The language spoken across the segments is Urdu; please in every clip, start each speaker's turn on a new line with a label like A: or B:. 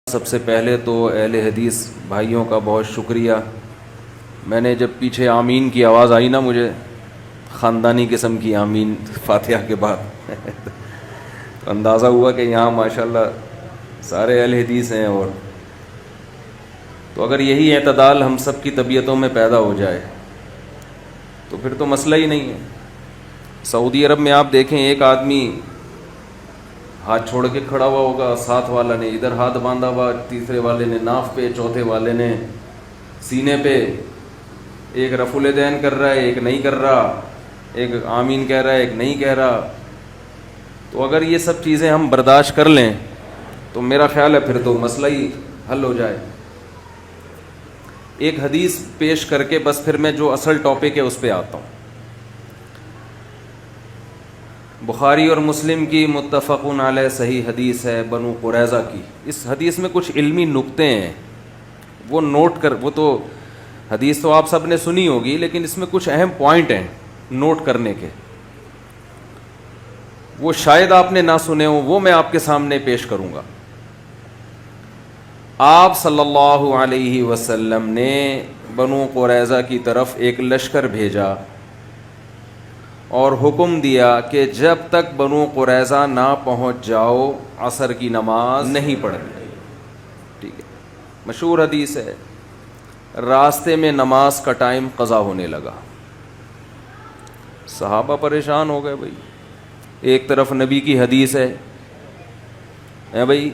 A: سب سے پہلے تو اہل حدیث بھائیوں کا بہت شکریہ. میں نے جب پیچھے آمین کی آواز آئی نا، مجھے خاندانی قسم کی آمین فاتحہ کے بعد تو اندازہ ہوا کہ یہاں ماشاءاللہ سارے اہل حدیث ہیں. اور تو اگر یہی اعتدال ہم سب کی طبیعتوں میں پیدا ہو جائے تو پھر تو مسئلہ ہی نہیں ہے. سعودی عرب میں آپ دیکھیں، ایک آدمی ہاتھ چھوڑ کے کھڑا ہوا ہوگا، ساتھ والا نے ادھر ہاتھ باندھا ہوا، تیسرے والے نے ناف پہ، چوتھے والے نے سینے پہ. ایک رفع الیدین کر رہا ہے، ایک نہیں کر رہا، ایک آمین کہہ رہا ہے، ایک نہیں کہہ رہا. تو اگر یہ سب چیزیں ہم برداشت کر لیں تو میرا خیال ہے پھر تو مسئلہ ہی حل ہو جائے. ایک حدیث پیش کر کے بس پھر میں جو اصل ٹاپک ہے اس پہ آتا ہوں. بخاری اور مسلم کی متفقن علیہ صحیح حدیث ہے بنو قریظہ کی. اس حدیث میں کچھ علمی نکتے ہیں، وہ نوٹ کر، وہ تو حدیث تو آپ سب نے سنی ہوگی لیکن اس میں کچھ اہم پوائنٹ ہیں نوٹ کرنے کے. وہ شاید آپ نے نہ سنے ہوں، وہ میں آپ کے سامنے پیش کروں گا. آپ صلی اللہ علیہ وسلم نے بنو قریظہ کی طرف ایک لشکر بھیجا اور حکم دیا کہ جب تک بنو قریظہ نہ پہنچ جاؤ عصر کی نماز نہیں پڑھنی. ٹھیک ہے، مشہور حدیث ہے. راستے میں نماز کا ٹائم قضا ہونے لگا. صحابہ پریشان ہو گئے. بھائی ایک طرف نبی کی حدیث ہے بھائی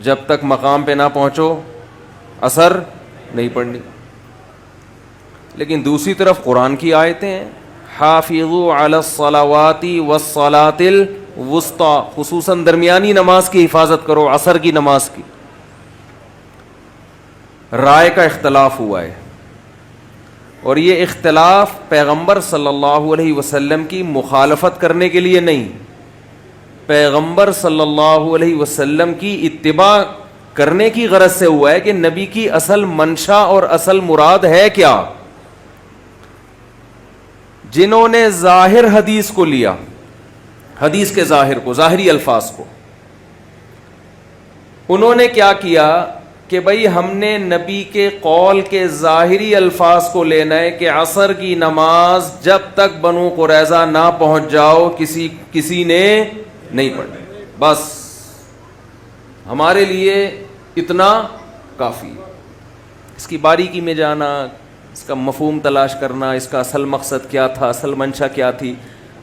A: جب تک مقام پہ نہ پہنچو عصر نہیں پڑھنی، لیکن دوسری طرف قرآن کی آیتیں ہیں، حافظوا علی الصلوات والصلاۃ الوسطی، خصوصاً درمیانی نماز کی حفاظت کرو، عصر کی نماز کی. رائے کا اختلاف ہوا ہے، اور یہ اختلاف پیغمبر صلی اللہ علیہ وسلم کی مخالفت کرنے کے لیے نہیں، پیغمبر صلی اللہ علیہ وسلم کی اتباع کرنے کی غرض سے ہوا ہے کہ نبی کی اصل منشا اور اصل مراد ہے کیا. جنہوں نے ظاہر حدیث کو لیا، حدیث کے ظاہر کو، ظاہری الفاظ کو، انہوں نے کیا کیا کہ بھئی ہم نے نبی کے قول کے ظاہری الفاظ کو لینا ہے کہ عصر کی نماز جب تک بنو قریظہ نہ پہنچ جاؤ کسی نے نہیں پڑھنی. بس ہمارے لیے اتنا کافی. اس کی باریکی میں جانا، اس کا مفہوم تلاش کرنا، اس کا اصل مقصد کیا تھا، اصل منشا کیا تھی،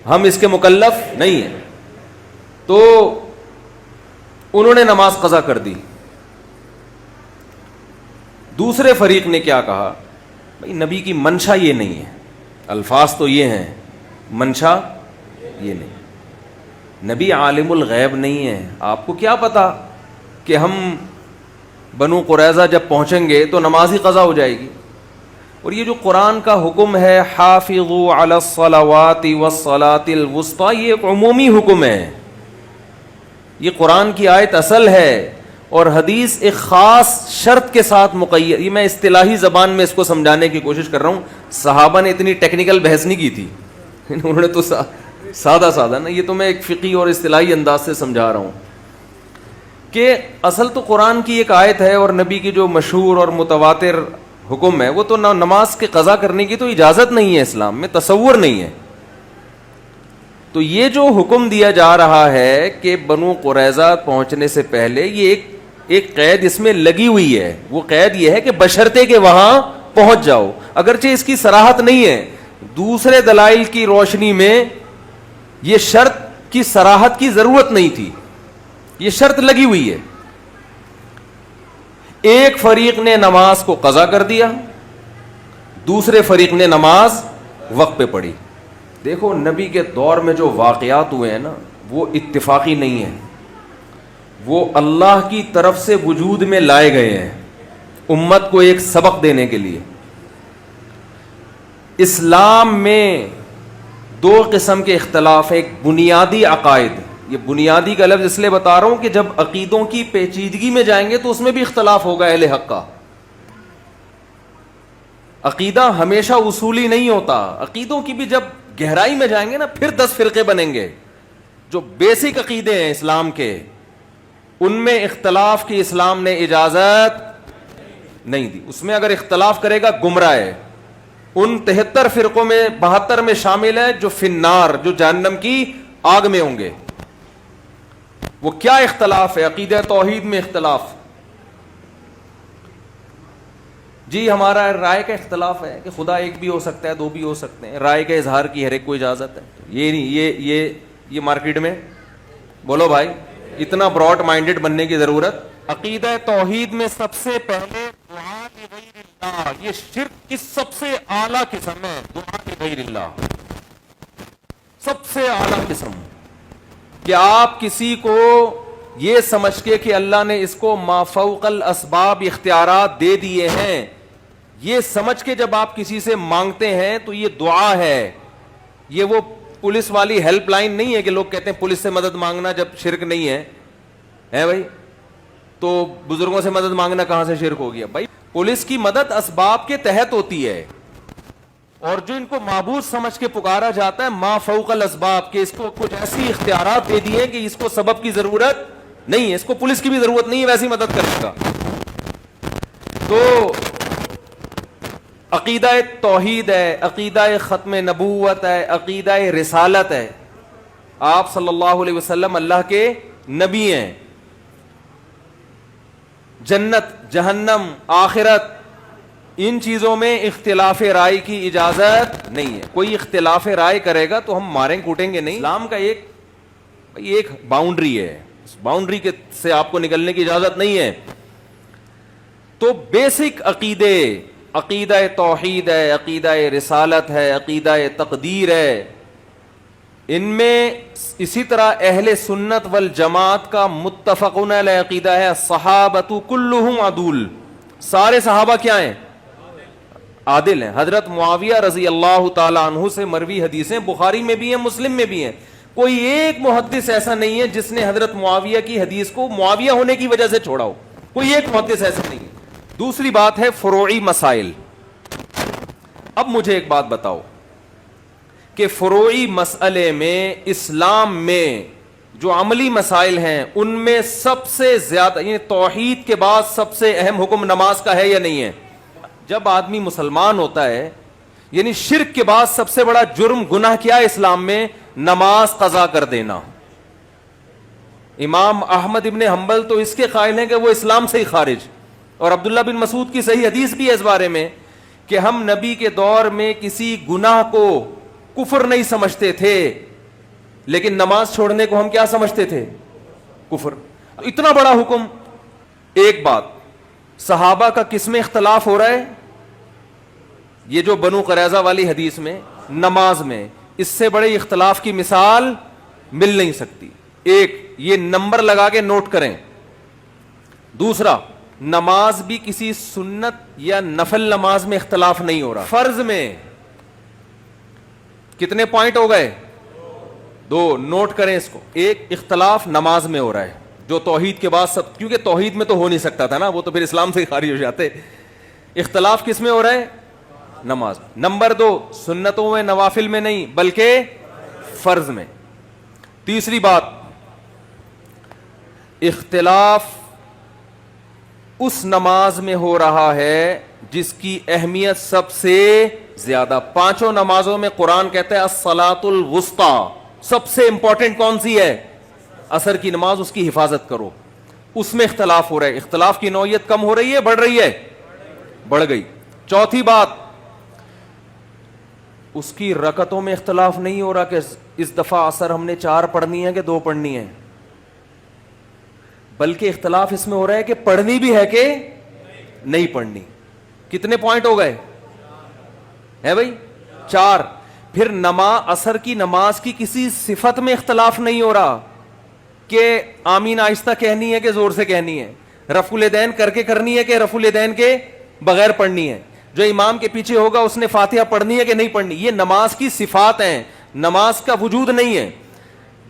A: ہم اس کے مکلف نہیں ہیں. تو انہوں نے نماز قضا کر دی. دوسرے فریق نے کیا کہا، بھائی نبی کی منشا یہ نہیں ہے، الفاظ تو یہ ہیں، منشا یہ نہیں. نبی عالم الغیب نہیں ہے، آپ کو کیا پتا کہ ہم بنو قریظہ جب پہنچیں گے تو نماز ہی قضا ہو جائے گی. اور یہ جو قرآن کا حکم ہے حافظوا علی الصلوات والصلاۃ الوسطی، یہ ایک عمومی حکم ہے. یہ قرآن کی آیت اصل ہے، اور حدیث ایک خاص شرط کے ساتھ مقید. یہ میں اصطلاحی زبان میں اس کو سمجھانے کی کوشش کر رہا ہوں. صحابہ نے اتنی ٹیکنیکل بحث نہیں کی تھی، انہوں نے تو سادہ نا، یہ تو میں ایک فقہی اور اصطلاحی انداز سے سمجھا رہا ہوں کہ اصل تو قرآن کی ایک آیت ہے، اور نبی کی جو مشہور اور متواتر حکم ہے وہ تو نماز کے قضا کرنے کی تو اجازت نہیں ہے، اسلام میں تصور نہیں ہے. تو یہ جو حکم دیا جا رہا ہے کہ بنو قریظہ پہنچنے سے پہلے، یہ ایک قید اس میں لگی ہوئی ہے. وہ قید یہ ہے کہ بشرطے کہ وہاں پہنچ جاؤ. اگرچہ اس کی صراحت نہیں ہے، دوسرے دلائل کی روشنی میں یہ شرط کی صراحت کی ضرورت نہیں تھی، یہ شرط لگی ہوئی ہے. ایک فریق نے نماز کو قضا کر دیا، دوسرے فریق نے نماز وقت پہ پڑھی. دیکھو نبی کے دور میں جو واقعات ہوئے ہیں نا، وہ اتفاقی نہیں ہیں، وہ اللہ کی طرف سے وجود میں لائے گئے ہیں امت کو ایک سبق دینے کے لیے. اسلام میں دو قسم کے اختلاف ہیں. ایک بنیادی عقائد، یہ بنیادی کا لفظ اس لیے بتا رہا ہوں کہ جب عقیدوں کی پیچیدگی میں جائیں گے تو اس میں بھی اختلاف ہوگا اہل حق کا. عقیدہ ہمیشہ اصولی نہیں ہوتا، عقیدوں کی بھی جب گہرائی میں جائیں گے نا پھر 10 فرقے بنیں گے. جو بیسک عقیدے ہیں اسلام کے ان میں اختلاف کی اسلام نے اجازت نہیں دی. اس میں اگر اختلاف کرے گا گمراہ ہے. ان 73 فرقوں میں 72 میں شامل ہے جو فی النار، جو جہنم کی آگ میں ہوں گے. وہ کیا اختلاف ہے؟ عقیدہ توحید میں اختلاف. جی ہمارا رائے کا اختلاف ہے کہ خدا ایک بھی ہو سکتا ہے، دو بھی ہو سکتے ہیں. رائے کے اظہار کی ہر ایک کو اجازت ہے. یہ نہیں، یہ مارکیٹ میں بولو بھائی، اتنا براڈ مائنڈڈ بننے کی ضرورت. عقیدہ توحید میں سب سے پہلے دعا لغیر اللہ، یہ شرک کی سب سے اعلیٰ قسم ہے. دعا لغیر اللہ سب سے اعلیٰ قسم، کہ آپ کسی کو یہ سمجھ کے کہ اللہ نے اس کو ما فوق الاسباب اختیارات دے دیے ہیں، یہ سمجھ کے جب آپ کسی سے مانگتے ہیں تو یہ دعا ہے. یہ وہ پولیس والی ہیلپ لائن نہیں ہے کہ لوگ کہتے ہیں پولیس سے مدد مانگنا جب شرک نہیں ہے بھائی، تو بزرگوں سے مدد مانگنا کہاں سے شرک ہو گیا بھائی. پولیس کی مدد اسباب کے تحت ہوتی ہے، اور جو ان کو معبود سمجھ کے پکارا جاتا ہے ما فوق الاسباب، کہ اس کو کچھ ایسی اختیارات دے دیے کہ اس کو سبب کی ضرورت نہیں ہے، اس کو پولیس کی بھی ضرورت نہیں ہے ویسی مدد کرنے کا. تو عقیدہ توحید ہے، عقیدہ ختم نبوت ہے، عقیدہ رسالت ہے. آپ صلی اللہ علیہ وسلم اللہ کے نبی ہیں. جنت، جہنم، آخرت، ان چیزوں میں اختلاف رائے کی اجازت نہیں ہے. کوئی اختلاف رائے کرے گا تو ہم ماریں کوٹیں گے نہیں. اسلام کا ایک باؤنڈری ہے، اس باؤنڈری کے سے آپ کو نکلنے کی اجازت نہیں ہے. تو بیسک عقیدے، عقیدہ توحید ہے، عقیدہ رسالت ہے، عقیدہ تقدیر ہے. ان میں اسی طرح اہل سنت والجماعت کا متفقون علیہ عقیدہ ہے الصحابۃ کلھم عدول، سارے صحابہ کیا ہیں؟ عادل ہیں. حضرت معاویہ رضی اللہ تعالی عنہ سے مروی حدیثیں بخاری میں بھی ہیں، مسلم میں بھی ہیں. کوئی ایک محدث ایسا نہیں ہے جس نے حضرت معاویہ کی حدیث کو معاویہ ہونے کی وجہ سے چھوڑا ہو. کوئی ایک محدث ایسا نہیں ہے. دوسری بات ہے فروعی مسائل. اب مجھے ایک بات بتاؤ کہ فروعی مسئلے میں اسلام میں جو عملی مسائل ہیں ان میں سب سے زیادہ، یعنی توحید کے بعد سب سے اہم حکم نماز کا ہے یا نہیں ہے؟ جب آدمی مسلمان ہوتا ہے، یعنی شرک کے بعد سب سے بڑا جرم گناہ کیا ہے اسلام میں؟ نماز قضا کر دینا. امام احمد ابن حنبل تو اس کے قائل ہیں کہ وہ اسلام سے ہی خارج، اور عبداللہ بن مسعود کی صحیح حدیث بھی ہے اس بارے میں کہ ہم نبی کے دور میں کسی گناہ کو کفر نہیں سمجھتے تھے، لیکن نماز چھوڑنے کو ہم کیا سمجھتے تھے؟ کفر. اتنا بڑا حکم. ایک بات، صحابہ کا کس میں اختلاف ہو رہا ہے؟ یہ جو بنو قریظہ والی حدیث میں، نماز میں. اس سے بڑے اختلاف کی مثال مل نہیں سکتی. ایک یہ نمبر لگا کے نوٹ کریں. دوسرا، نماز بھی کسی سنت یا نفل نماز میں اختلاف نہیں ہو رہا. فرض میں کتنے پوائنٹ ہو گئے؟ 2. نوٹ کریں اس کو. ایک اختلاف نماز میں ہو رہا ہے جو توحید کے بعد سب، کیونکہ توحید میں تو ہو نہیں سکتا تھا نا، وہ تو پھر اسلام سے ہی خارج ہو جاتے. اختلاف کس میں ہو رہا ہے؟ نماز. نمبر 2، سنتوں میں، نوافل میں نہیں بلکہ فرض میں. تیسری بات، اختلاف اس نماز میں ہو رہا ہے جس کی اہمیت سب سے زیادہ. 5 نمازوں میں قرآن کہتا ہے الصلاۃ الوسطیٰ، سب سے امپورٹنٹ کون سی ہے؟ عصر کی نماز، اس کی حفاظت کرو. اس میں اختلاف ہو رہا ہے. اختلاف کی نوعیت کم ہو رہی ہے، بڑھ رہی ہے؟ بڑھ گئی. چوتھی بات، اس کی رکعتوں میں اختلاف نہیں ہو رہا کہ اس دفعہ عصر ہم نے 4 پڑھنی ہے کہ 2 پڑھنی ہے، بلکہ اختلاف اس میں ہو رہا ہے کہ پڑھنی بھی ہے کہ نہیں پڑھنی. کتنے پوائنٹ ہو گئے ہے بھائی؟ 4. پھر عصر کی نماز کی کسی صفت میں اختلاف نہیں ہو رہا کہ آمین آہستہ کہنی ہے کہ زور سے کہنی ہے، رفع الیدین کر کے کرنی ہے کہ رفع الیدین کے بغیر پڑھنی ہے، جو امام کے پیچھے ہوگا اس نے فاتحہ پڑھنی ہے کہ نہیں پڑھنی. یہ نماز کی صفات ہیں، نماز کا وجود نہیں ہے.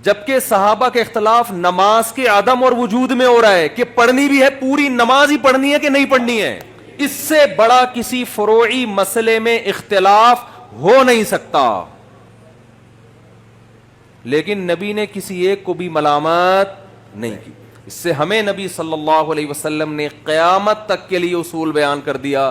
A: جبکہ صحابہ کا اختلاف نماز کے عدم اور وجود میں ہو رہا ہے کہ پڑھنی بھی ہے، پوری نماز ہی پڑھنی ہے کہ نہیں پڑھنی ہے. اس سے بڑا کسی فروعی مسئلے میں اختلاف ہو نہیں سکتا. لیکن نبی نے کسی ایک کو بھی ملامت نہیں کی. اس سے ہمیں نبی صلی اللہ علیہ وسلم نے قیامت تک کے لیے اصول بیان کر دیا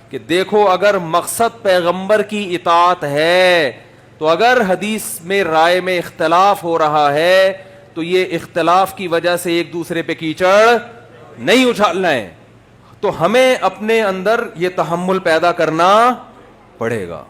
A: کہ دیکھو اگر مقصد پیغمبر کی اطاعت ہے تو اگر حدیث میں رائے میں اختلاف ہو رہا ہے تو یہ اختلاف کی وجہ سے ایک دوسرے پہ کیچڑ نہیں اچھالنا ہے، تو ہمیں اپنے اندر یہ تحمل پیدا کرنا پڑے گا.